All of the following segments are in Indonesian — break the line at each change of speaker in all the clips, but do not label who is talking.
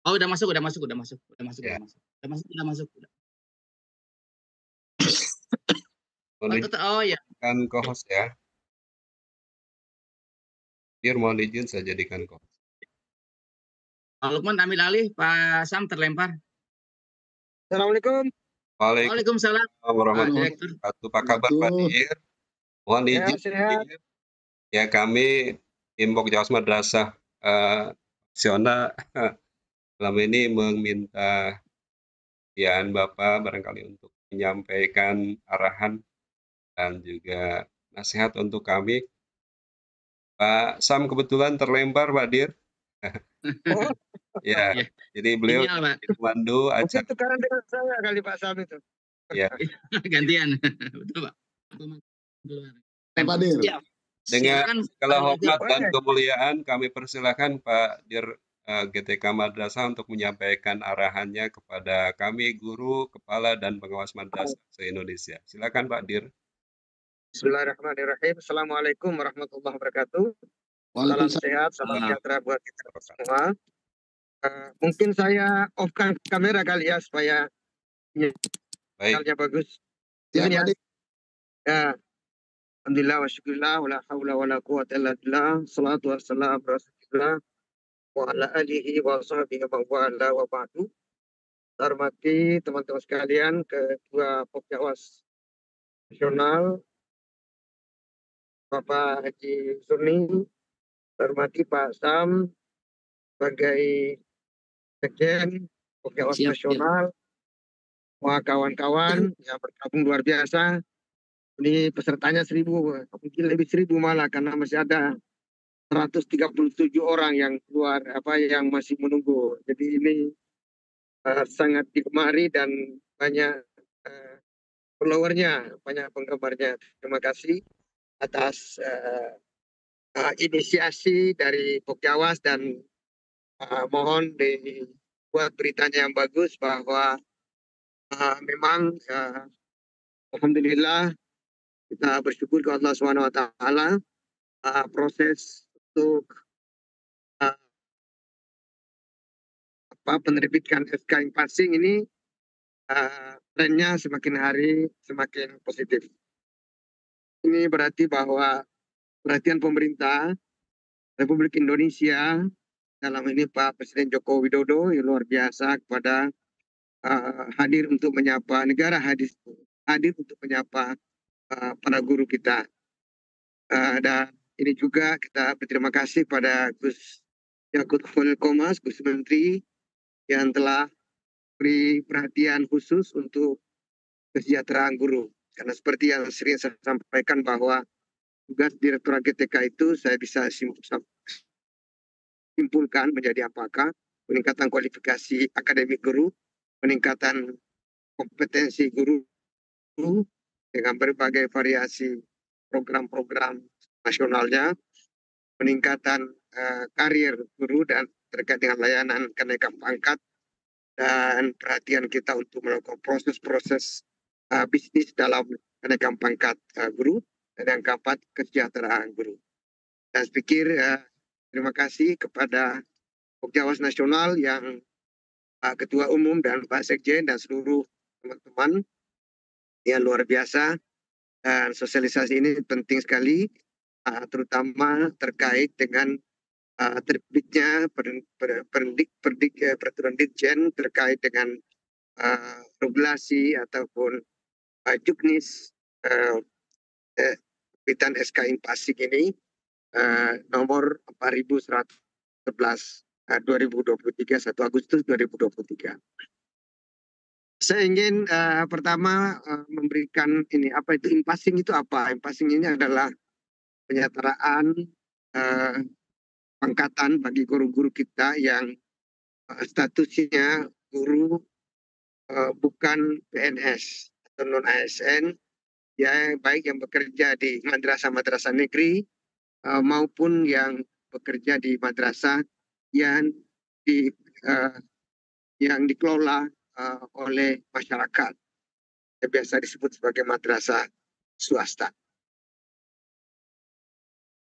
Oh, udah masuk, udah masuk, udah masuk, udah masuk,
Ya,
udah masuk, udah masuk, udah masuk, udah.
mohon
Oh ya,
jadikan co-host ya. Dir, mohon izin saya jadikan co-host.
Pak Lukman ambil alih, Pak Sam terlempar.
Assalamualaikum.
Waalaikumsalam, Pak
Warahmatullahi
Direktur.
wabarakatuh. Apa kabar Pak Dir? Mohon
Ya,
izin
sehat.
Dir. Ya kami tim Pokjawas Madrasah Opsional selama ini meminta Bapak barangkali untuk menyampaikan arahan dan juga nasihat untuk kami. Pak Sam kebetulan terlempar Pak Dir.
Oh,
Ya,
Ya,
jadi beliau
sinyal, Pak.
jadi pemandu
mungkin
acara.
tukaran dengan saya kali Pak Sam itu.
Ya,
Gantian. Betul, Pak.
Pak Dir.
Siap.
dengan
Silakan,
segala
Pak Direktur.
hormat dan
Boleh.
kemuliaan kami persilakan Pak Dir GTK Madrasah untuk menyampaikan arahannya kepada kami guru, kepala dan pengawas madrasah se-Indonesia. Silakan Pak Dir.
Bismillahirrahmanirrahim. Assalamualaikum warahmatullahi wabarakatuh. Salam
Waalaikumsalam.
sehat, salam sejahtera buat kita semua. Mungkin saya off-kan kamera kali ya supaya
Baik,
sinyalnya bagus.
Ya,
Izin ya.
Pak Dir.
Ya. Alhamdulillah wa syukurillah wa la hawla wa la quwwata illa billah. Salatu wassalamu ala Rasulillah wa ala alihi wa sahbihi wa wala wa ba'du. Hormati teman-teman sekalian, Ketua Pokjawas Nasional Bapak Haji Surni, hormati Pak Sam sebagai Sekjen Pokjawas
Siap, siap.
Nasional, wah kawan-kawan yang bergabung luar biasa. Ini pesertanya 1.000, mungkin lebih 1.000 malah karena masih ada 137 orang yang keluar yang masih menunggu. Jadi ini sangat digemari dan banyak followernya, banyak penggemarnya. Terima kasih atas inisiasi dari Pokjawas dan mohon dibuat beritanya yang bagus bahwa memang alhamdulillah kita bersyukur ke Allah Subhanahu wa taala proses untuk penerbitan SK passing ini trennya semakin hari semakin positif. Ini berarti bahwa perhatian pemerintah Republik Indonesia dalam ini Pak Presiden Joko Widodo yang luar biasa kepada hadir untuk menyapa negara, hadir untuk menyapa para guru kita. Dan ini juga kita berterima kasih pada Gus Yakut Khalil Qomas, Gus Menteri yang telah beri perhatian khusus untuk kesejahteraan guru. Karena seperti yang sering saya sampaikan bahwa tugas Direktur GTK itu saya bisa simpulkan menjadi apakah peningkatan kualifikasi akademik guru, peningkatan kompetensi guru dengan berbagai variasi program-program nasionalnya, peningkatan karir guru dan terkait dengan layanan kenaikan pangkat, dan perhatian kita untuk melakukan proses-proses bisnis dalam kenaikan pangkat guru, dan yang keempat kesejahteraan guru. Dan saya pikir terima kasih kepada Pokjawas Nasional yang Ketua Umum dan Pak Sekjen dan seluruh teman-teman yang luar biasa. Dan sosialisasi ini penting sekali, terutama terkait dengan terbitnya peraturan Ditjen terkait dengan regulasi ataupun juknis terbitan SK Passing ini nomor 4111 2023 1 Agustus 2023. Saya ingin pertama memberikan ini apa itu impassing itu apa? Impassing ini adalah penyetaraan pangkatan bagi guru-guru kita yang statusnya guru bukan PNS atau non ASN, ya baik yang bekerja di madrasah-madrasah negeri maupun yang bekerja di madrasah yang dikelola oleh masyarakat, yang biasa disebut sebagai madrasah swasta.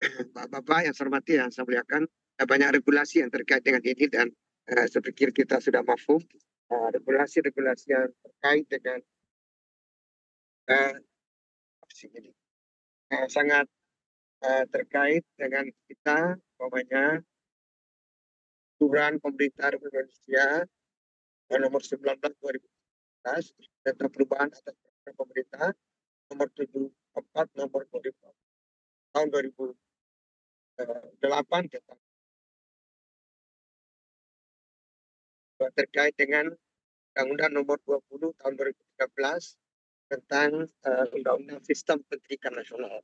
Bapak-bapak yang saya hormati, yang saya muliakan, banyak regulasi yang terkait dengan ini dan Saya pikir kita sudah mafhum regulasi-regulasi yang terkait dengan opsi ini sangat terkait dengan kita, umpamanya aturan pemerintah Republik Indonesia nomor 19 2014 tentang perubahan atas peraturan pemerintah nomor 74 nomor 2000 tahun 2008 tentang terkait dengan Undang-Undang nomor 20 tahun 2013 tentang Undang-Undang Sistem Pendidikan Nasional.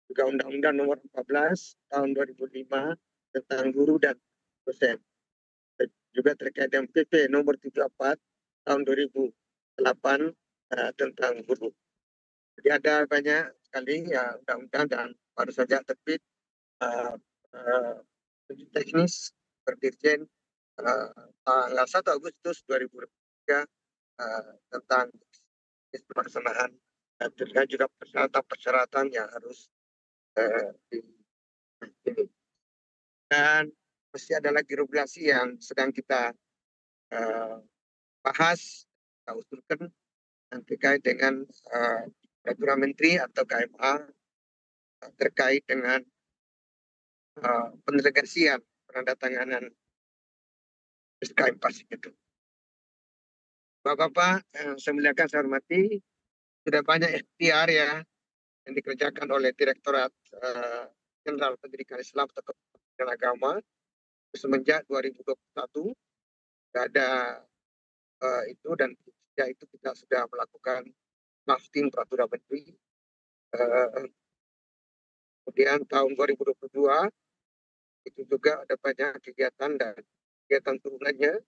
Juga Undang-Undang nomor 14 tahun 2005 tentang guru dan dosen. Juga terkait dengan PP nomor 74 tahun 2008 tentang guru. Jadi ada banyak sekali ya undang-undang dan baru saja terbit teknis Dirjen tanggal 1 Agustus 2023 tentang pelaksanaan dan terkait juga persyaratan-persyaratan yang harus ini. Dan masih ada lagi regulasi yang sedang kita bahas, kita usulkan yang terkait dengan peraturan menteri atau KMA terkait dengan pendelegasian penandatanganan SKM PASIK itu. Bapak-bapak yang saya muliakan, saya hormati, sudah banyak ikhtiar ya yang dikerjakan oleh Direktorat Jenderal Pendidikan Islam atau Kementerian Agama semenjak 2021. Tidak ada itu, dan sejak itu kita sudah melakukan drafting peraturan menteri. Kemudian tahun 2022 itu juga ada banyak kegiatan dan kegiatan turunannya.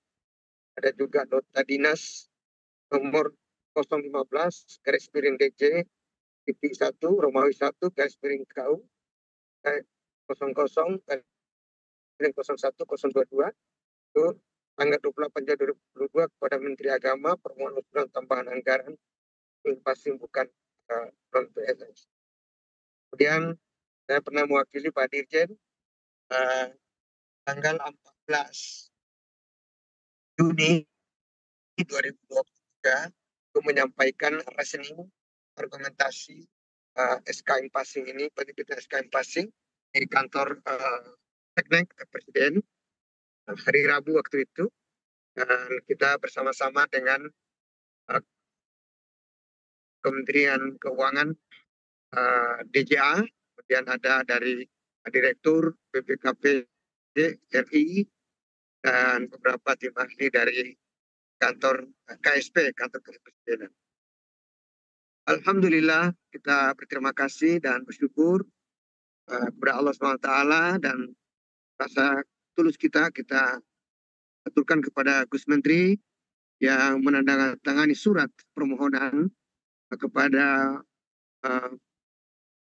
Ada juga nota dinas nomor 015 garis miring DJ titik 1 Romawi 1 garis miring KU 00 garis miring 01022 itu tanggal 28 Januari 2022 kepada Menteri Agama permohonan usulan tambahan anggaran pasti bukan non PNS. Kemudian saya pernah mewakili Pak Dirjen tanggal 14 Juni 2023 untuk menyampaikan reasoning argumentasi SKM PASIK ini, penerbitan SKM PASIK di kantor Teknik Presiden hari Rabu waktu itu, dan kita bersama-sama dengan Kementerian Keuangan DJA, kemudian ada dari Direktur BPKP RI dan beberapa tim ahli dari kantor KSP, kantor Kepresidenan. Alhamdulillah kita berterima kasih dan bersyukur kepada Allah SWT, dan rasa tulus kita aturkan kepada Gus Menteri yang menandatangani surat permohonan kepada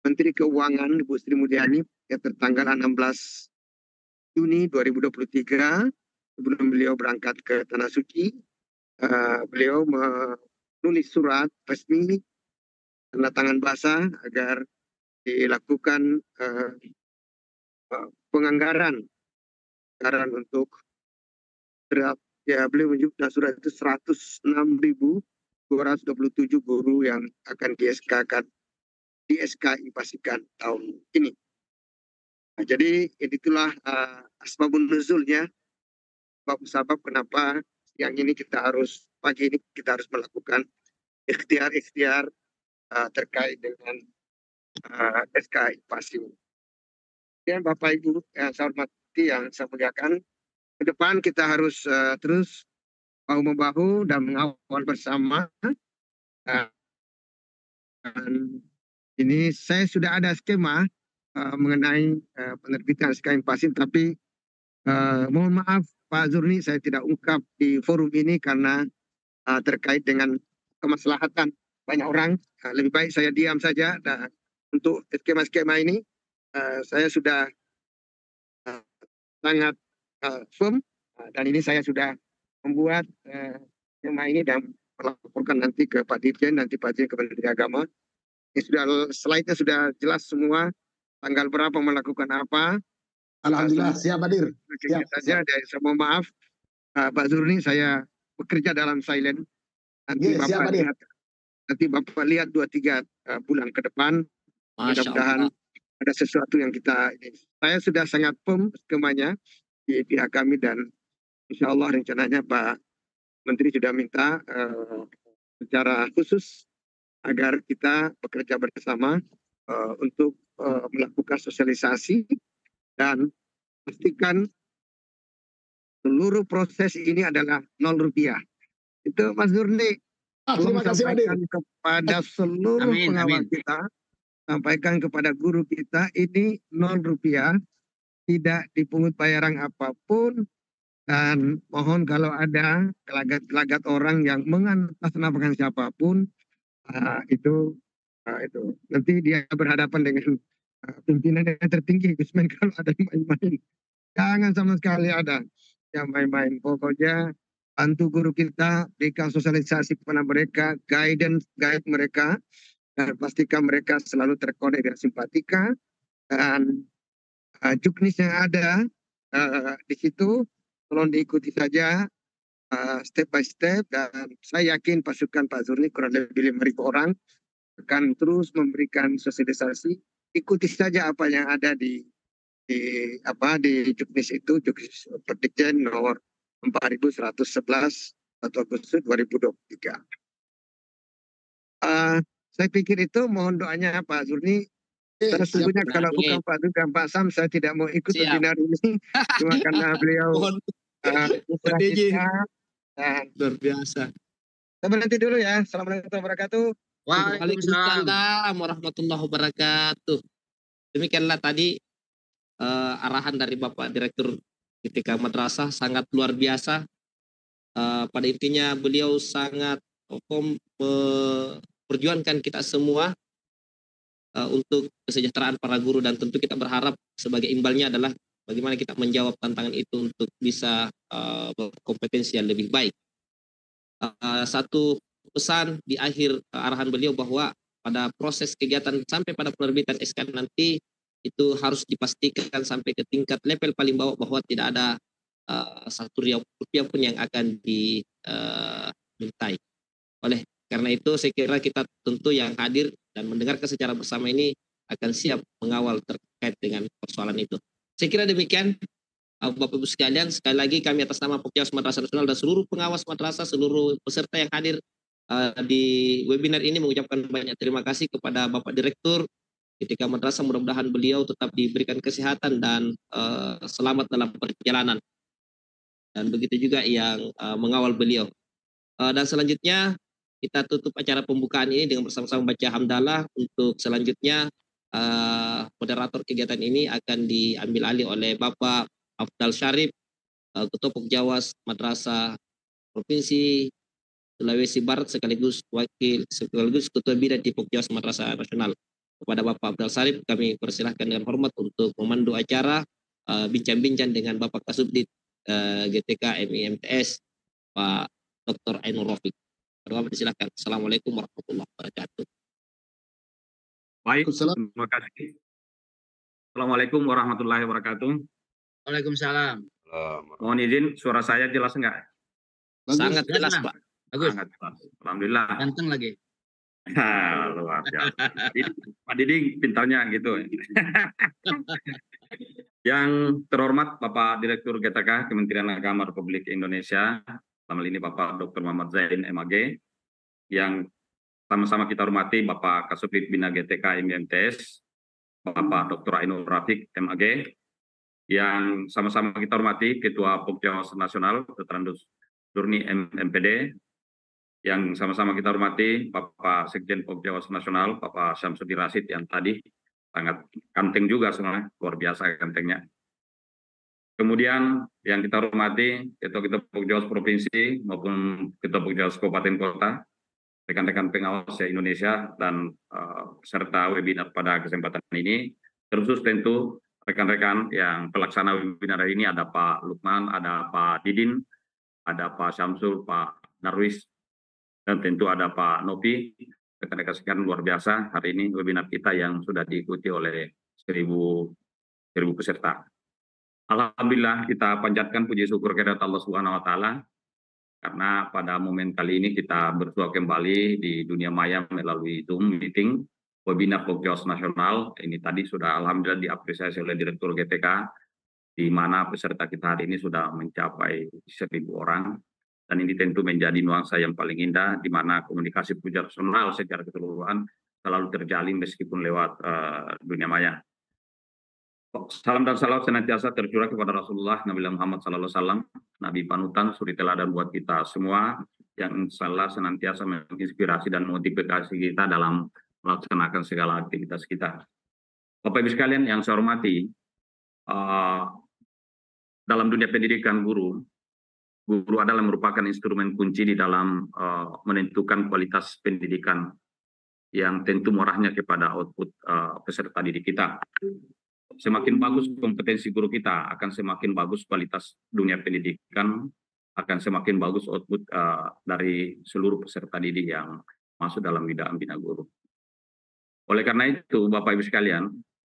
Menteri Keuangan Ibu Sri Mulyani yang tertanggal 16 Juni 2023 sebelum beliau berangkat ke Tanah Suci. Beliau menulis surat resmi tanda tangan basah agar dilakukan penganggaran untuk beliau menyebutkan surat itu 106.227 guru yang akan di-SKI PASIK tahun ini. Nah, jadi itulah asbabun nuzulnya, sebab kenapa yang ini pagi ini kita harus melakukan ikhtiar terkait dengan SKI PASIK. Dan Bapak Ibu yang saya hormati, yang saya muliakan, ke depan kita harus terus bahu-membahu dan mengawal bersama. Dan ini saya sudah ada skema mengenai penerbitan SKM PASIK, tapi mohon maaf Pak Zurni, saya tidak ungkap di forum ini karena terkait dengan kemaslahatan banyak orang. Lebih baik saya diam saja. Dan untuk skema-skema ini saya sudah sangat firm, dan ini saya sudah membuat skema ini dan melaporkan nanti ke Pak Dirjen, nanti Pak Dirjen ke Menteri Agama. Ini sudah, slide-nya sudah jelas semua, tanggal berapa melakukan apa.
Alhamdulillah siap hadir.
Siap saja. Dan saya mohon maaf Pak Zurni, saya bekerja dalam silent. Nanti
Yes, siap
Bapak
Hadir.
lihat, nanti Bapak lihat 2-3 bulan ke depan,
Masya
mudah-mudahan
Allah.
ada sesuatu yang kita ini. Saya sudah sangat firm skemanya di pihak kami dan insya Allah rencananya Pak Menteri sudah minta secara khusus agar kita bekerja bersama untuk melakukan sosialisasi dan pastikan seluruh proses ini adalah Rp0. Itu Mas Zurni, tolong
Terima kasih Hadir.
sampaikan kepada seluruh
Amin,
pengawal
amin.
kita, sampaikan kepada guru kita, ini Rp0, tidak dipungut bayaran apapun, dan mohon kalau ada gelagat-gelagat orang yang mengatasnamakan siapapun, itu nanti dia berhadapan dengan pimpinan yang tertinggi, Gusman, kalau ada main-main. Jangan sama sekali ada yang main-main. Pokoknya bantu guru kita, berikan sosialisasi kepada mereka, guide mereka, dan pastikan mereka selalu terkonek dengan simpatika, dan juknis yang ada di situ tolong diikuti saja step by step, dan saya yakin pasukan Pak Zurni kurang lebih 5.000 orang akan terus memberikan sosialisasi. Ikuti saja apa yang ada di juknis itu, juknis Perdikjen nomor 4111 1 Agustus 2023. Saya pikir itu, mohon doanya Pak Zurni. Sesungguhnya kalau bukan Pak Zurni dan Pak Sam, saya tidak mau ikut webinar ini. Cuma karena beliau kita.
Luar biasa.
Saya berhenti dulu ya. Assalamualaikum warahmatullahi wabarakatuh.
Waalaikumsalam warahmatullahi wabarakatuh. Demikianlah tadi arahan dari Bapak Direktur GTK Madrasah, sangat luar biasa. Pada intinya beliau sangat memperjuangkan kita semua untuk kesejahteraan para guru, dan tentu kita berharap sebagai imbalnya adalah bagaimana kita menjawab tantangan itu untuk bisa berkompetensi yang lebih baik. Satu pesan di akhir arahan beliau bahwa pada proses kegiatan sampai pada penerbitan SK nanti itu harus dipastikan sampai ke tingkat level paling bawah bahwa tidak ada Rp1 pun yang akan dimintai. Oleh karena itu saya kira kita tentu yang hadir dan mendengarkan secara bersama ini akan siap mengawal terkait dengan persoalan itu. Saya kira demikian Bapak Ibu sekalian. Sekali lagi kami atas nama Pokjawas Madrasah Nasional dan seluruh pengawas madrasah, seluruh peserta yang hadir di webinar ini mengucapkan banyak terima kasih kepada Bapak Direktur GTK Madrasah. Mudah-mudahan beliau tetap diberikan kesehatan dan selamat dalam perjalanan, dan begitu juga yang mengawal beliau. Dan selanjutnya kita tutup acara pembukaan ini dengan bersama-sama baca hamdalah. Untuk selanjutnya moderator kegiatan ini akan diambil alih oleh Bapak Afdal Syarif, Ketua Pokjawas Madrasah Provinsi Sulawesi Barat sekaligus Ketua Bidang di Pokjawas Madrasah Nasional. Kepada Bapak Afdal Syarif kami persilahkan dengan hormat untuk memandu acara bincang-bincang dengan Bapak Kasubdit GTK MIMTS Pak Dr. Ainur Rafiq. Silakan. Assalamualaikum warahmatullahi wabarakatuh.
Baik, terima kasih. Assalamualaikum warahmatullahi wabarakatuh.
Waalaikumsalam.
Mohon izin, suara saya jelas enggak?
Sangat jelas,
Pak.
Pak.
Bagus.
Sangat jelas. Alhamdulillah.
Ganteng lagi.
Luar biasa. Pak Diding pintarnya gitu. Yang terhormat Bapak Direktur GTK Kementerian Agama Republik Indonesia, dalam ini Bapak Dr. Muhammad Zain MAG, yang sama-sama kita hormati Bapak Kasubdit Bina GTK MIMTS, Bapak Dr. Ainur Rafiq MAG, yang sama-sama kita hormati Ketua Pokjawas Nasional Dr. Andus Zurni MPD, yang sama-sama kita hormati Bapak Sekjen Pokjawas Nasional Bapak Syamsuddin Rashid, yang tadi sangat ganteng juga sebenarnya, luar biasa gantengnya. Kemudian yang kita hormati Ketua Pokjawas Provinsi maupun Ketua Pokjawas Kabupaten Kota, rekan-rekan pengawas Indonesia, dan peserta webinar pada kesempatan ini. Terkhusus tentu rekan-rekan yang pelaksana webinar ini, ada Pak Lukman, ada Pak Didin, ada Pak Syamsul, Pak Narwis, dan tentu ada Pak Nopi. Rekan-rekan sekalian, luar biasa hari ini webinar kita yang sudah diikuti oleh 1.000 peserta. Alhamdulillah kita panjatkan puji syukur kehadirat Allah Subhanahu wa taala karena pada momen kali ini kita bersuah kembali di dunia maya melalui Zoom meeting webinar Pokjawas Nasional. Ini tadi sudah alhamdulillah diapresiasi oleh Direktur GTK, di mana peserta kita hari ini sudah mencapai 1.000 orang. Dan ini tentu menjadi nuansa yang paling indah, di mana komunikasi Pokjawas Nasional secara keseluruhan selalu terjalin meskipun lewat dunia maya. Salam dan salawat senantiasa tercurah kepada Rasulullah Nabi Muhammad SAW, Nabi panutan, suri teladan buat kita semua, yang insya senantiasa menginspirasi dan motivasi kita dalam melaksanakan segala aktivitas kita. Bapak Ibu sekalian yang saya hormati, dalam dunia pendidikan guru adalah merupakan instrumen kunci di dalam menentukan kualitas pendidikan yang tentu murahnya kepada output peserta didik kita. Semakin bagus kompetensi guru kita, akan semakin bagus kualitas dunia pendidikan, akan semakin bagus output dari seluruh peserta didik yang masuk dalam bidang bina guru. Oleh karena itu, Bapak Ibu sekalian,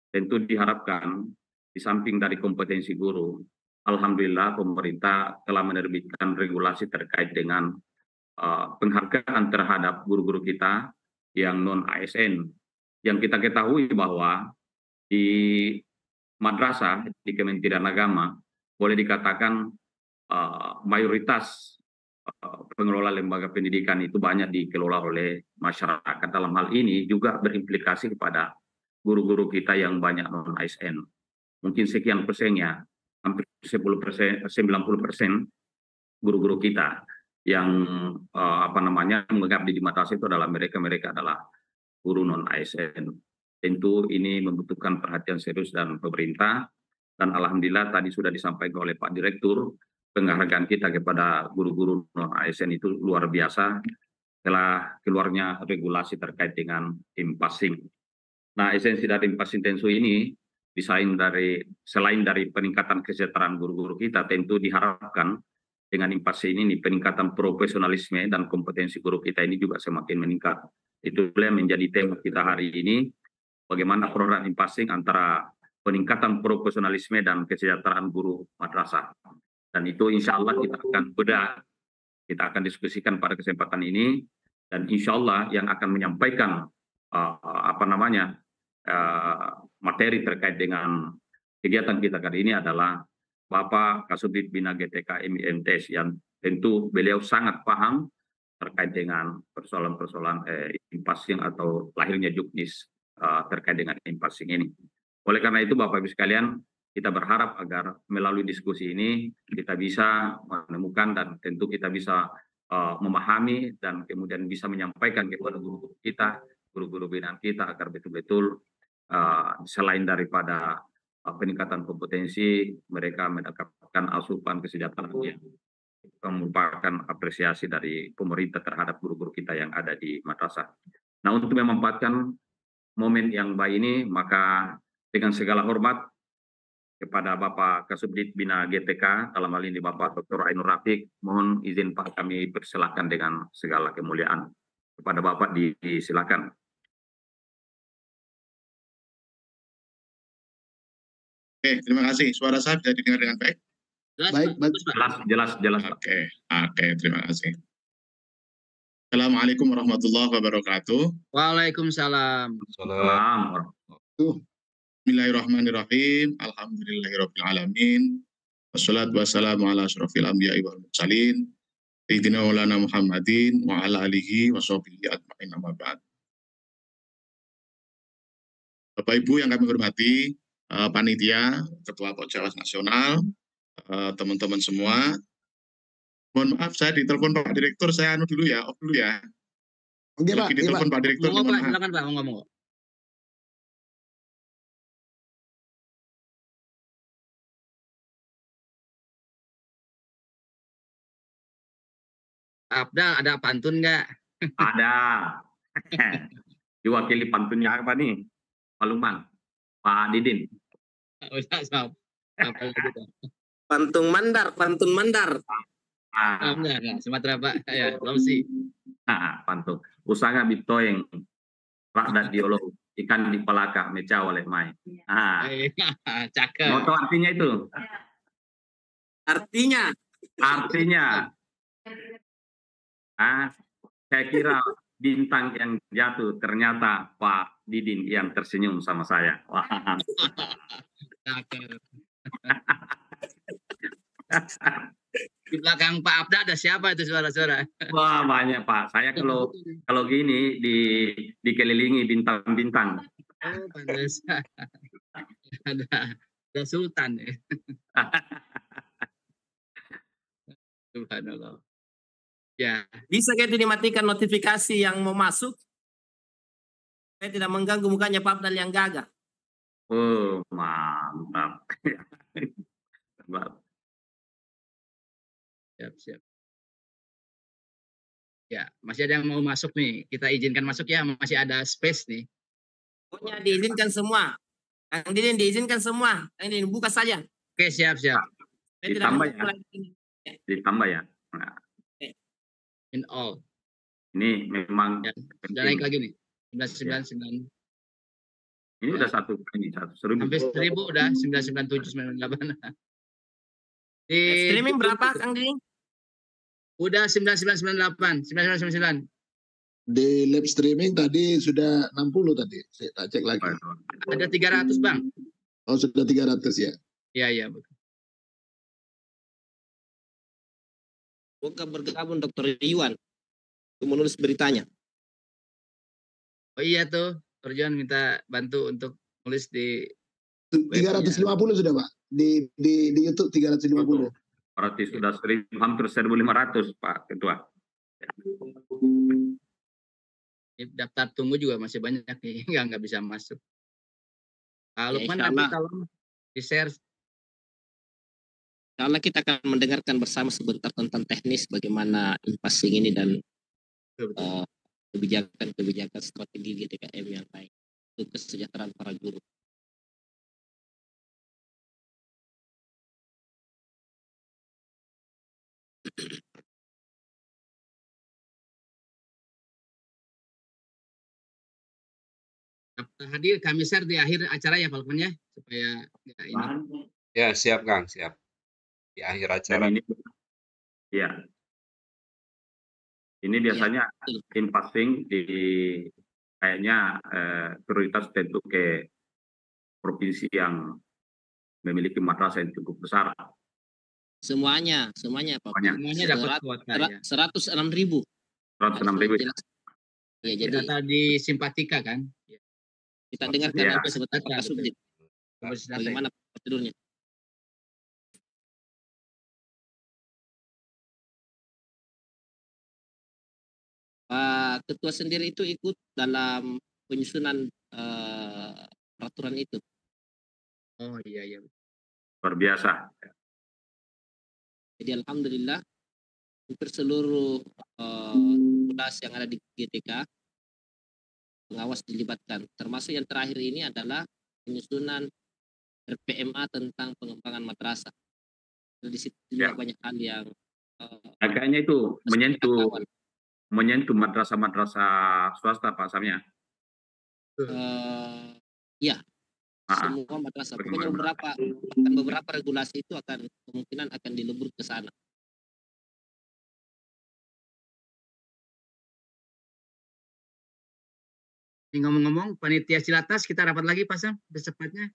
tentu diharapkan di samping dari kompetensi guru, alhamdulillah pemerintah telah menerbitkan regulasi terkait dengan penghargaan terhadap guru-guru kita yang non-ASN. Yang kita ketahui bahwa di madrasah, di Kementerian Agama, boleh dikatakan mayoritas pengelola lembaga pendidikan itu banyak dikelola oleh masyarakat. Dalam hal ini juga berimplikasi kepada guru-guru kita yang banyak non-ASN. Mungkin sekian persennya, hampir 90% guru-guru kita yang mengabdi di madrasah itu adalah mereka adalah guru non-ASN. Tentu ini membutuhkan perhatian serius dan pemerintah, dan alhamdulillah tadi sudah disampaikan oleh Pak Direktur, penghargaan kita kepada guru-guru non-ASN itu luar biasa setelah keluarnya regulasi terkait dengan impasing. Nah, esensi dari impasing tensu ini selain dari peningkatan kesejahteraan guru-guru kita, tentu diharapkan dengan impasing ini peningkatan profesionalisme dan kompetensi guru kita ini juga semakin meningkat. Itu yang menjadi tema kita hari ini. Bagaimana program impasing antara peningkatan profesionalisme dan kesejahteraan guru madrasah. Dan itu insya Allah kita akan diskusikan pada kesempatan ini, dan insya Allah yang akan menyampaikan materi terkait dengan kegiatan kita kali ini adalah Bapak Kasubdit Bina GTK MIMTS, yang tentu beliau sangat paham terkait dengan persoalan-persoalan impasing atau lahirnya juknis terkait dengan impasing ini. Oleh karena itu Bapak Ibu sekalian, kita berharap agar melalui diskusi ini kita bisa menemukan dan tentu kita bisa memahami dan kemudian bisa menyampaikan kepada guru-guru kita, guru-guru binaan kita, agar betul-betul selain daripada peningkatan kompetensi, mereka mendapatkan asupan kesejahteraan yang merupakan apresiasi dari pemerintah terhadap guru-guru kita yang ada di madrasah. Nah, untuk memanfaatkan momen yang baik ini, maka dengan segala hormat kepada Bapak Kasubdit Bina GTK, dalam hal ini Bapak Dr. Ainur Rafiq, mohon izin Pak kami persilakan dengan segala kemuliaan. Kepada Bapak disilakan.
Oke, terima kasih. Suara saya bisa didengar dengan baik?
Jelas.
Oke, terima kasih. Assalamualaikum warahmatullahi wabarakatuh.
Waalaikumsalam.
Bismillahirrahmanirrahim. Alhamdulillahirabbil alamin. Wassalatu wassalamu ala asyrofil anbiya'i wal mursalin. Sayyidina Maulana Muhammadin wa ala alihi wa sahbihi ajma'in, amma ba'd. Bapak Ibu yang kami hormati, panitia, Ketua Pokjawas Nasional, teman-teman semua. Mohon maaf, saya ditelepon Pak Direktur, saya off dulu ya. Oke, Pak. Ditelepon Pak Direktur.
Silakan Pak, ngomong. Abda, ada pantun nggak?
Ada. Diwakili pantunnya apa nih? Pak Lukman, Pak Didin.
Pantun mandar.
Enggak, Sumatera Pak. Ya, Sulawesi.
Pantun. Usaha bitoeng rakyat diolog ikan di pelaka mecaw oleh mai.
Cakep.
Mau tahu artinya itu?
Artinya,
saya kira bintang yang jatuh ternyata Pak Didin yang tersenyum sama saya. Wah.
Di belakang Pak Abda ada siapa itu suara-suara?
Wah, banyak Pak. Saya kalau gini dikelilingi bintang-bintang.
Oh, pantes. ada sultan ya. Subhanallah. Ya,
bisa gitu dimatikan notifikasi yang mau masuk? Saya tidak mengganggu mukanya Pak Abdal yang gagah.
Oh, mantap.
siap. Ya, masih ada yang mau masuk nih. Kita izinkan masuk ya, masih ada space nih.
Pokoknya diizinkan semua. Yang Didin diizinkan semua. Yang Didin buka saja.
Oke, siap.
Saya tidak
Ditambah
mengganggu
ya.
lagi.
Ditambah ya. Nah,
In all.
ini memang
Ya, sudah naik lagi nih. 1999.
ini udah satu 1.000.
Hampir 1.000 udah 997 98. Di
Streaming berapa Kang Didin?
udah 9998, 9999.
Di live streaming tadi sudah 60 tadi. Saya tak cek lagi.
Ada 300, Bang.
Oh, sudah 300 ya.
Iya, betul.
Semoga bergabung Dr. Iwan untuk menulis beritanya.
Oh iya tuh, Torjon minta bantu untuk nulis di
350 sudah, Pak. Di YouTube 350.
Berarti sudah hampir 1.500 Pak Ketua.
daftar tunggu juga masih banyak nih, nggak bisa masuk. Kalau
Ya,
nanti kalau di-share.
Insya kita akan mendengarkan bersama sebentar tentang teknis bagaimana in-passing ini dan kebijakan strategi GTKM yang lain untuk kesejahteraan para guru.
Hadir kami share di akhir acara ya Pak Lukman ya, supaya ini.
Ya, siap Kang, siap. Di akhir acara.
Iya. Ini biasanya in-passing di kayaknya prioritas tentu ke provinsi yang memiliki madrasah yang cukup besar.
Semuanya Pak.
Semuanya dapat kuota ya.
106.000.
106.000.
Ya, jadi data di Simpatika kan.
Kita dengarkan apa sebentar Pak Kasubdit. Bagaimana prosedurnya? Pak Ketua sendiri itu ikut dalam penyusunan peraturan itu.
Oh iya.
Luar biasa.
Jadi alhamdulillah hampir seluruh tugas yang ada di GTK pengawas dilibatkan. Termasuk yang terakhir ini adalah penyusunan RPMA tentang pengembangan madrasah. Di situ juga banyak hal yang
agaknya itu menyentuh madrasah-madrasah swasta Pak Samnya.
Ya. Semua madrasah. Pokoknya beberapa regulasi itu kemungkinan akan dilebur ke sana.
Ngomong-ngomong, panitia Cilatas kita rapat lagi Pak Sam, secepatnya.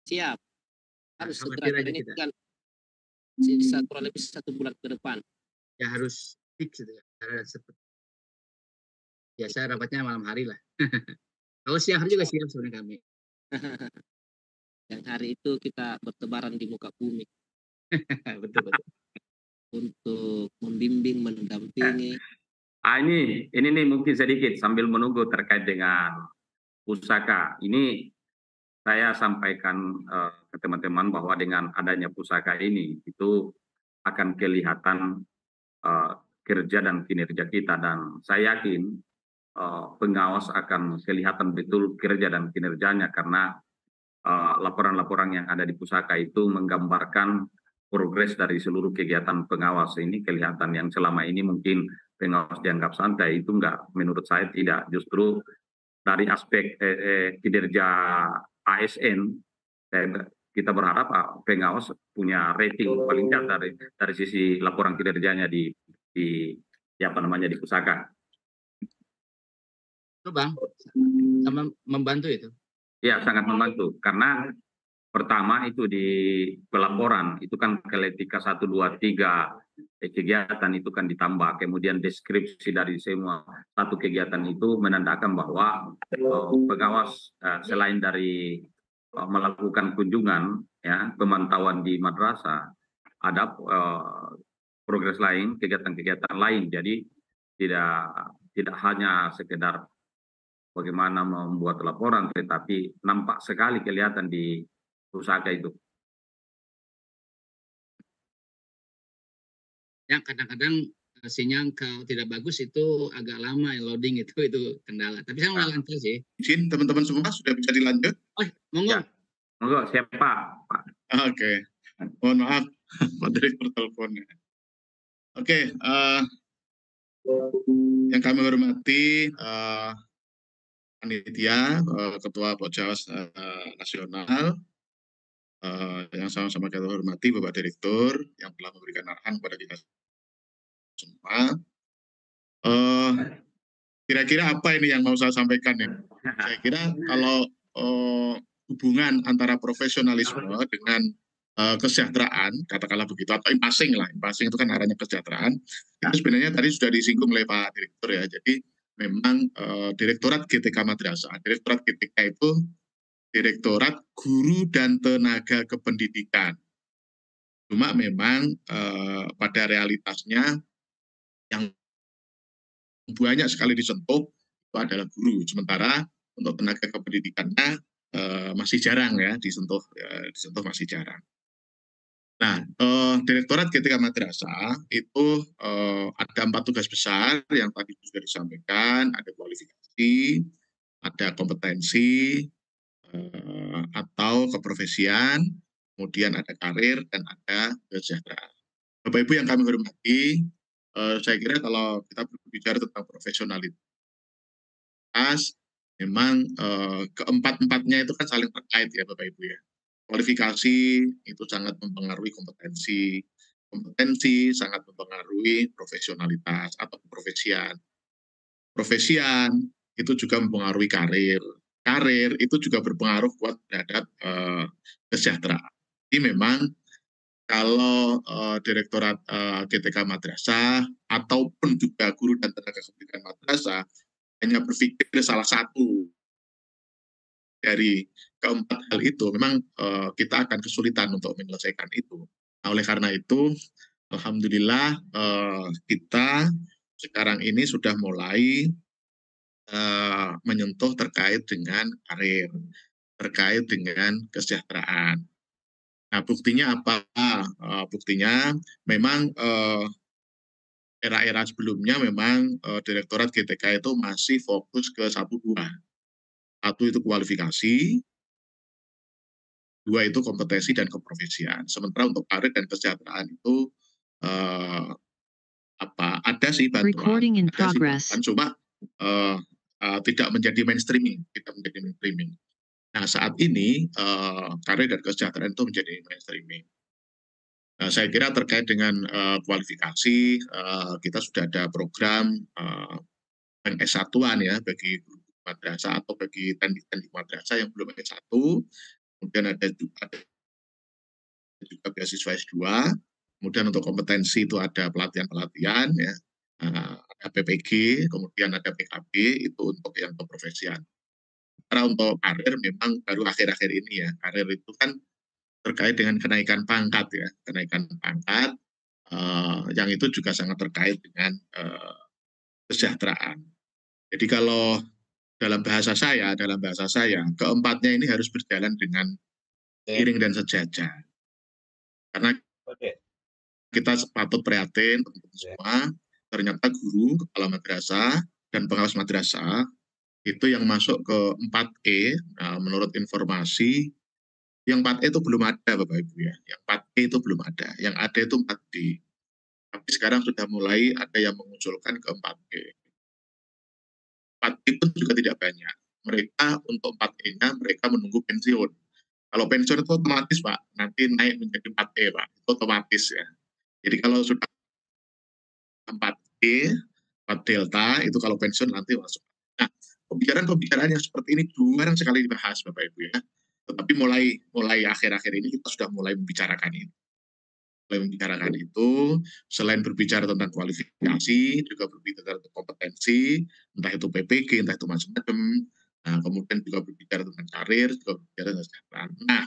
Siap. Harus segera ini kan sisa kurang lebih 1 bulan ke depan.
Ya harus fix gitu ya. Biasa rapatnya malam hari lah. Kalau siang hari juga siap sebenarnya kami.
Yang hari itu kita bertebaran di muka bumi.
Betul.
Untuk membimbing, mendampingi.
Ini nih mungkin sedikit sambil menunggu terkait dengan pusaka. Ini saya sampaikan ke teman-teman bahwa dengan adanya pusaka ini itu akan kelihatan kerja dan kinerja kita, dan saya yakin pengawas akan kelihatan betul kerja dan kinerjanya karena laporan-laporan yang ada di pusaka itu menggambarkan progres dari seluruh kegiatan pengawas. Ini kelihatan yang selama ini mungkin pengawas dianggap santai, itu enggak, menurut saya tidak. Justru dari aspek kinerja ASN, kita berharap pengawas punya rating paling tidak dari sisi laporan kinerjanya di apa namanya di pusaka.
Itu Bang, sama membantu itu.
Ya, sangat membantu karena pertama itu di pelaporan itu kan ketika 1, 2, 3 kegiatan itu kan ditambah, kemudian deskripsi dari semua satu kegiatan itu menandakan bahwa pengawas selain dari melakukan kunjungan ya pemantauan di madrasah ada progres lain, kegiatan-kegiatan lain. Jadi tidak hanya sekedar bagaimana membuat laporan, tetapi nampak sekali kelihatan di pusaka itu.
Ya kadang-kadang sinyal kalau tidak bagus itu agak lama ya, loading itu kendala. Tapi saya nggak lancar sih.
Izin teman-teman semua sudah bisa dilanjut?
Oh, monggo.
Ya. Monggo, siapa Pak?
Oke. Mohon maaf, Pak Direktur teleponnya. Oke, yang kami hormati panitia, Ketua Pokjawas Nasional, yang sama-sama kita hormati Bapak Direktur yang telah memberikan arahan kepada kita semua. Kira-kira apa ini yang mau saya sampaikan ya? Saya kira kalau hubungan antara profesionalisme dengan kesejahteraan, katakanlah begitu, atau impasing lah, impasing itu kan arahnya kesejahteraan, itu sebenarnya tadi sudah disinggung oleh Pak Direktur ya, jadi memang Direktorat GTK Madrasah, Direktorat GTK itu Direktorat Guru dan Tenaga Kependidikan. Cuma memang pada realitasnya yang banyak sekali disentuh itu adalah guru, sementara untuk tenaga kependidikannya masih jarang ya disentuh masih jarang. Nah, Direktorat GTK Madrasah itu ada 4 tugas besar yang tadi sudah disampaikan, ada kualifikasi, ada kompetensi atau keprofesian, kemudian ada karir dan ada kesejahteraan. Bapak Ibu yang kami hormati, saya kira kalau kita berbicara tentang profesionalitas, memang keempat-empatnya itu kan saling terkait ya Bapak Ibu ya. Kualifikasi itu sangat mempengaruhi kompetensi, kompetensi sangat mempengaruhi profesionalitas atau keprofesian. Profesian itu juga mempengaruhi karir. Karir itu juga berpengaruh kuat terhadap kesejahteraan. Jadi memang kalau Direktorat GTK Madrasah ataupun juga guru dan tenaga kependidikan madrasah hanya berpikir salah satu dari keempat hal itu, memang kita akan kesulitan untuk menyelesaikan itu. Nah, oleh karena itu, alhamdulillah kita sekarang ini sudah mulai menyentuh terkait dengan karir, terkait dengan kesejahteraan. Nah, buktinya apa? Buktinya memang era-era sebelumnya memang Direktorat GTK itu masih fokus ke 1-2. 1 itu kualifikasi, 2 itu kompetensi dan keprofesian. Sementara untuk karir dan kesejahteraan itu ada sih bantuan, cuma tidak menjadi mainstreaming, Nah, saat ini karir dan kesejahteraan itu menjadi mainstreaming. Saya kira terkait dengan kualifikasi, kita sudah ada program S1-an ya bagi guru madrasah atau bagi teknik madrasah yang belum S1, kemudian ada juga beasiswa S2, kemudian untuk kompetensi itu ada pelatihan-pelatihan ya, ada PPG, kemudian ada PKB itu untuk yang keprofesian. Karena untuk karir memang baru akhir-akhir ini ya, karir itu kan terkait dengan kenaikan pangkat ya, kenaikan pangkat yang itu juga sangat terkait dengan kesejahteraan. Jadi kalau dalam bahasa saya, keempatnya ini harus berjalan dengan seiring dan sejajar. Karena kita patut prihatin teman-teman semua, ternyata guru, kepala madrasah, dan pengawas madrasah itu yang masuk ke 4E, menurut informasi, yang 4E itu belum ada Bapak Ibu ya, yang 4E itu belum ada, yang ada itu 4D. Tapi sekarang sudah mulai ada yang mengusulkan ke 4E. 4E pun juga tidak banyak. Mereka untuk 4E-nya mereka menunggu pensiun. Kalau pensiun itu otomatis Pak, nanti naik menjadi 4E Pak, itu otomatis ya. Jadi kalau sudah 4E, 4 delta, itu kalau pensiun nanti masuk. Nah, pembicaraan-pembicaraan yang seperti ini jarang sekali dibahas Bapak Ibu ya. Tetapi mulai akhir-akhir ini kita sudah mulai membicarakan itu. Selain berbicara tentang kualifikasi, juga berbicara tentang kompetensi, entah itu PPG, entah itu macam-macam. Nah, kemudian juga berbicara tentang karir, juga berbicara tentang kesejahteraan. Nah,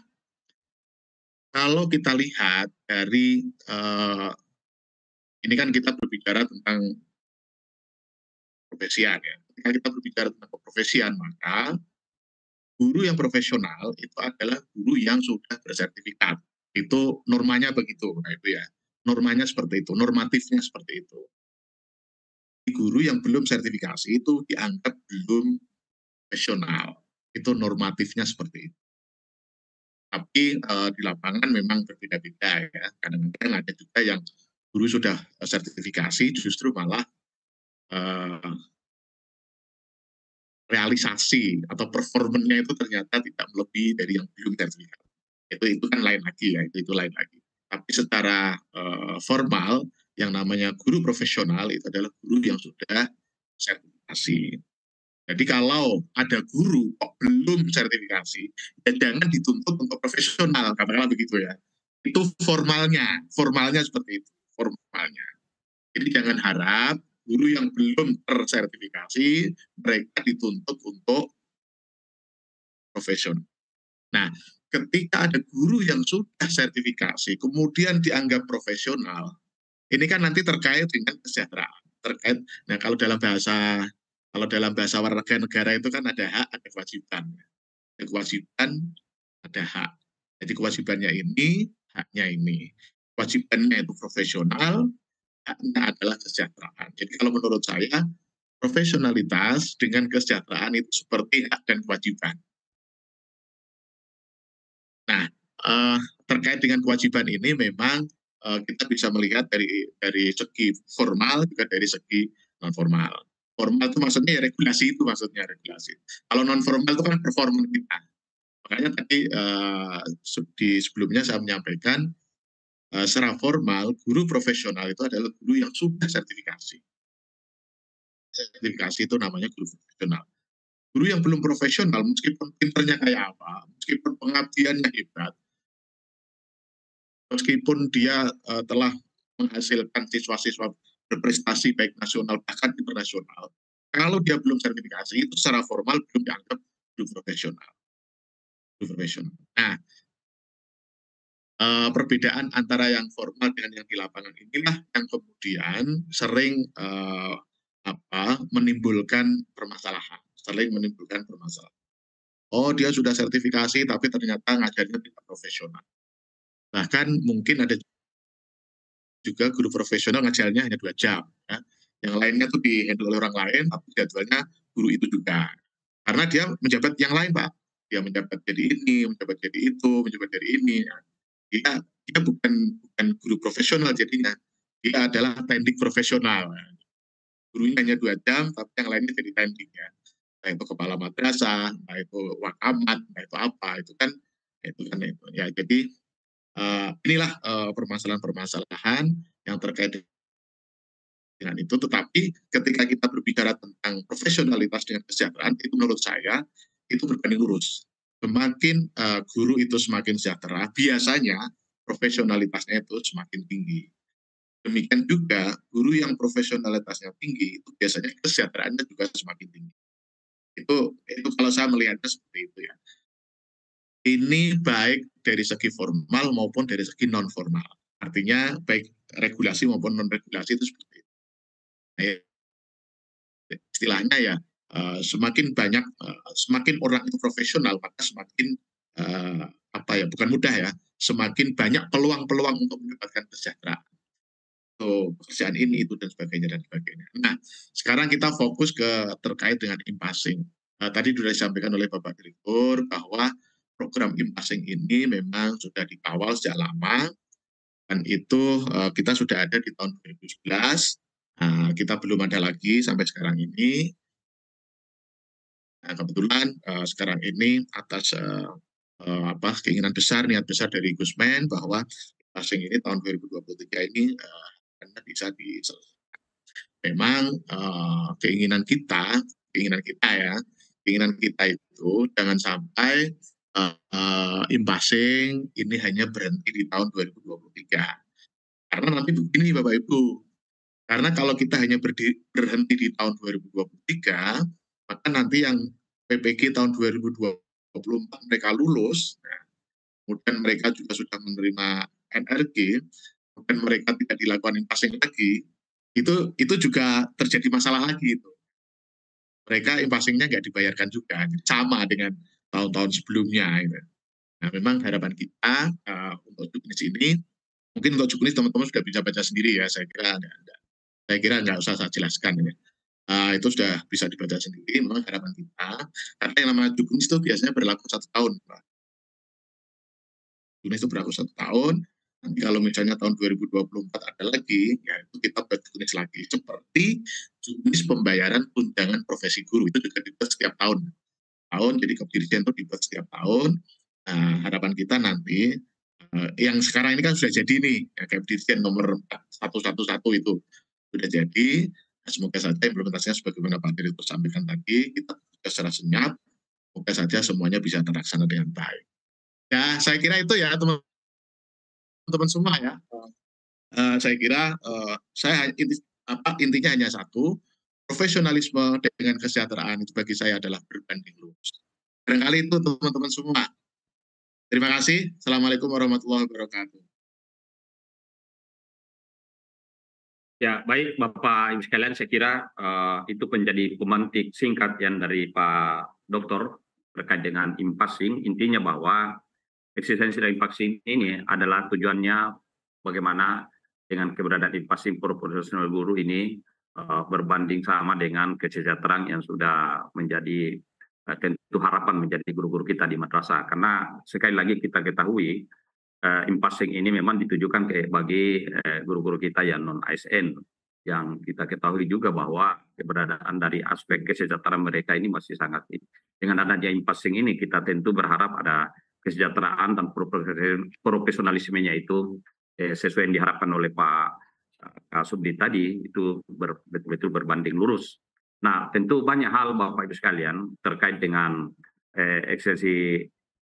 kalau kita lihat dari ini kan kita berbicara tentang profesian ya. Ketika kita berbicara tentang profesian, maka guru yang profesional itu adalah guru yang sudah bersertifikat. Itu normanya begitu, nah itu ya. Normanya seperti itu, normatifnya seperti itu. Guru yang belum sertifikasi itu dianggap belum profesional. Itu normatifnya seperti itu. Tapi di lapangan memang berbeda-beda ya. Kadang-kadang ada juga yang guru sudah sertifikasi justru malah realisasi atau performanya itu ternyata tidak melebihi dari yang belum sertifikasi. Itu kan lain lagi ya, itu lain lagi. Tapi secara formal yang namanya guru profesional itu adalah guru yang sudah sertifikasi. Jadi kalau ada guru kok belum sertifikasi, ya jangan dituntut untuk profesional, katakanlah begitu ya. Itu formalnya seperti itu, formalnya. Jadi jangan harap guru yang belum tersertifikasi, mereka dituntut untuk profesional. Nah, ketika ada guru yang sudah sertifikasi, kemudian dianggap profesional, ini kan nanti terkait dengan kesejahteraan. Nah kalau dalam bahasa warga negara itu kan ada hak, ada kewajiban. Ada kewajiban, ada hak. Jadi kewajibannya ini, haknya ini. Kewajibannya itu profesional, haknya adalah kesejahteraan. Jadi kalau menurut saya, profesionalitas dengan kesejahteraan itu seperti hak dan kewajiban. Nah, terkait dengan kewajiban ini memang kita bisa melihat dari segi formal juga dari segi non formal. Formal itu maksudnya ya regulasi itu maksudnya regulasi. Kalau non formal itu kan performa kita. Makanya tadi di sebelumnya saya menyampaikan secara formal guru profesional itu adalah guru yang sudah sertifikasi. Sertifikasi itu namanya guru profesional. Guru yang belum profesional meskipun pinternya kayak apa, meskipun pengabdiannya hebat, meskipun dia telah menghasilkan siswa-siswa berprestasi baik nasional bahkan internasional, kalau dia belum sertifikasi itu secara formal belum dianggap guru profesional. Nah, perbedaan antara yang formal dengan yang di lapangan inilah yang kemudian sering menimbulkan permasalahan. Oh, dia sudah sertifikasi tapi ternyata ngajarnya tidak profesional. Bahkan mungkin ada juga guru profesional ngajarnya hanya 2 jam. Ya. Yang lainnya tuh di-handle oleh orang lain, tapi jadwalnya guru itu juga. Karena dia menjabat yang lain, Pak. Dia menjabat jadi ini, menjabat jadi itu, menjabat jadi ini. Dia bukan guru profesional jadinya. Dia adalah tendik profesional. Gurunya hanya 2 jam, tapi yang lainnya jadi tendik ya. Entah itu kepala madrasah, entah itu wakamat, entah itu apa, itu kan. Ya, jadi inilah permasalahan-permasalahan yang terkait dengan itu. Tetapi ketika kita berbicara tentang profesionalitas dengan kesejahteraan, itu menurut saya itu berbanding lurus. Semakin guru itu semakin sejahtera, biasanya profesionalitasnya itu semakin tinggi. Demikian juga guru yang profesionalitasnya tinggi itu biasanya kesejahteraannya juga semakin tinggi. Itu kalau saya melihatnya seperti itu ya. Ini baik dari segi formal maupun dari segi non formal. Artinya baik regulasi maupun non regulasi itu seperti itu. Nah, istilahnya ya semakin banyak, semakin orang itu profesional maka semakin bukan mudah ya, semakin banyak peluang-peluang untuk mendapatkan kesejahteraan. Pekerjaan ini itu dan sebagainya. Nah, sekarang kita fokus terkait dengan impasing. Tadi sudah disampaikan oleh Bapak Direktur bahwa program impasing ini memang sudah dikawal sejak lama dan itu kita sudah ada di tahun 2011. Kita belum ada lagi sampai sekarang ini. Nah, kebetulan sekarang ini atas keinginan besar, niat besar dari Gusmen bahwa passing ini tahun 2023 ini karena bisa diselesaikan. Memang keinginan kita itu jangan sampai impassing ini hanya berhenti di tahun 2023. Karena nanti begini Bapak Ibu, karena kalau kita hanya berhenti di tahun 2023, maka nanti yang PPG tahun 2024 mereka lulus, kemudian mereka juga sudah menerima NRG, kemudian mereka tidak dilakukan impassing lagi, itu juga terjadi masalah lagi itu. Mereka impassingnya nggak dibayarkan juga, sama dengan tahun-tahun sebelumnya. Gitu. Nah, memang harapan kita untuk Juknis ini, mungkin untuk Juknis teman-teman sudah bisa baca sendiri ya, saya kira nggak usah saya jelaskan ya. Itu sudah bisa dibaca sendiri. Memang harapan kita, karena yang namanya Juknis itu biasanya berlaku 1 tahun, Pak. Juknis itu berlaku 1 tahun. Nanti kalau misalnya tahun 2024 ada lagi, ya itu kita buat Juknis lagi. Seperti Juknis pembayaran tunjangan profesi guru itu juga dibuat setiap tahun. Jadi Kepdirjen itu dibuat setiap tahun. Nah, harapan kita nanti yang sekarang ini kan sudah jadi nih, ya, Kepdirjen nomor 111 itu sudah jadi. Nah, semoga saja implementasinya sebagaimana Pak Direktur sampaikan tadi, kita secara senyap, semoga saja semuanya bisa terlaksana dengan baik. Ya, saya kira itu ya teman-teman semua ya. Saya kira intinya hanya satu, profesionalisme dengan kesejahteraan itu bagi saya adalah berbanding lurus. Barangkali itu teman-teman semua. Terima kasih. Assalamualaikum warahmatullahi wabarakatuh.
Ya, baik Bapak Ibu sekalian, saya kira itu menjadi pemantik singkat yang dari Pak Dokter terkait dengan impassing. Intinya bahwa eksistensi dari impassing ini adalah tujuannya bagaimana dengan keberadaan impassing profesional guru ini berbanding sama dengan kesejahteraan yang sudah menjadi tentu harapan menjadi guru-guru kita di madrasah. Karena sekali lagi kita ketahui impassing ini memang ditujukan bagi guru-guru kita yang non-ASN, yang kita ketahui juga bahwa keberadaan dari aspek kesejahteraan mereka ini masih sangat tinggi. Dengan adanya impassing ini kita tentu berharap ada kesejahteraan dan profesionalismenya itu sesuai yang diharapkan oleh Pak Kasubdit tadi itu betul-betul berbanding lurus. Nah, tentu banyak hal Bapak Ibu sekalian terkait dengan eksistensi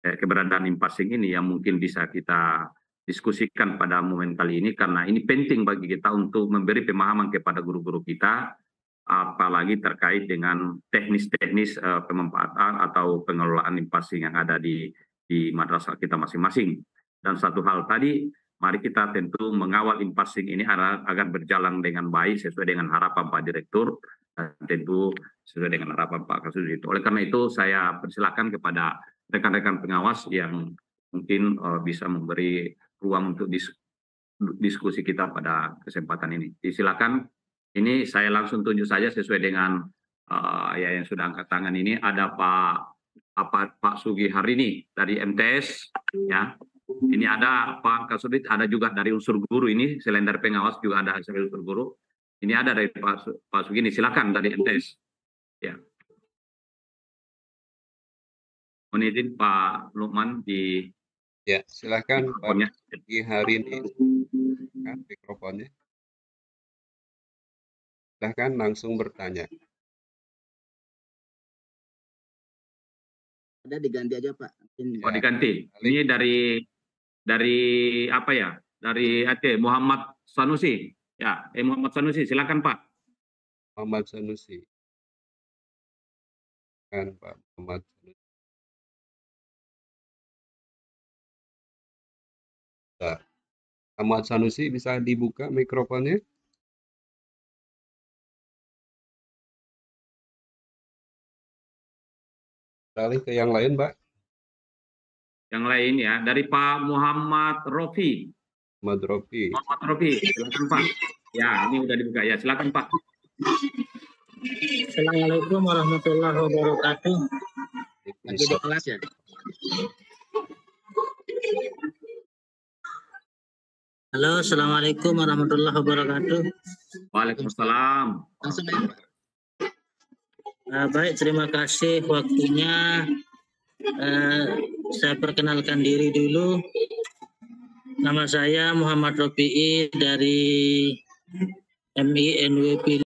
keberadaan impassing ini yang mungkin bisa kita diskusikan pada momen kali ini, karena ini penting bagi kita untuk memberi pemahaman kepada guru-guru kita, apalagi terkait dengan teknis-teknis pemanfaatan atau pengelolaan impassing yang ada di madrasah kita masing-masing. Dan satu hal tadi, mari kita tentu mengawal impassing ini agar berjalan dengan baik sesuai dengan harapan Pak Direktur, dan tentu sesuai dengan harapan Pak Kasubdit. Oleh karena itu saya persilakan kepada rekan-rekan pengawas yang mungkin bisa memberi ruang untuk diskusi kita pada kesempatan ini. Silakan, ini saya langsung tunjuk saja sesuai dengan yang sudah angkat tangan ini. Ada Pak Sugi Harini dari MTS, ya. Ini ada Pak Kasubdit, ada juga dari unsur guru ini, selain dari pengawas juga ada dari unsur guru. Ini ada dari Pak Sugi ini, silakan dari MTS. Ya. Mohon izin Pak Lukman di
silakan
mikrofonnya.
Pak Sugi Harini, mikrofonnya. Silakan langsung bertanya.
Ada diganti aja Pak.
Oh, diganti. Ini dari apa ya? Dari Muhammad Sanusi. Ya, Muhammad Sanusi, silakan Pak.
Muhammad Sanusi. Kan Pak Muhammad Sanusi. Muhammad Sanusi, bisa dibuka mikrofonnya? Beralih ke yang lain, Pak.
Yang lain ya, dari Pak Muhammad Rofi.
Muhammad Rofi.
Muhammad Rofi, silakan Pak. Ya, ini udah dibuka ya, silakan Pak.
Assalamualaikum warahmatullahi wabarakatuh.
Lagi di kelas ya?
Halo, assalamualaikum warahmatullahi wabarakatuh.
Waalaikumsalam.
Langsung ya.
Baik, terima kasih waktunya Saya perkenalkan diri dulu. Nama saya Muhammad Rofi'i dari MI NWP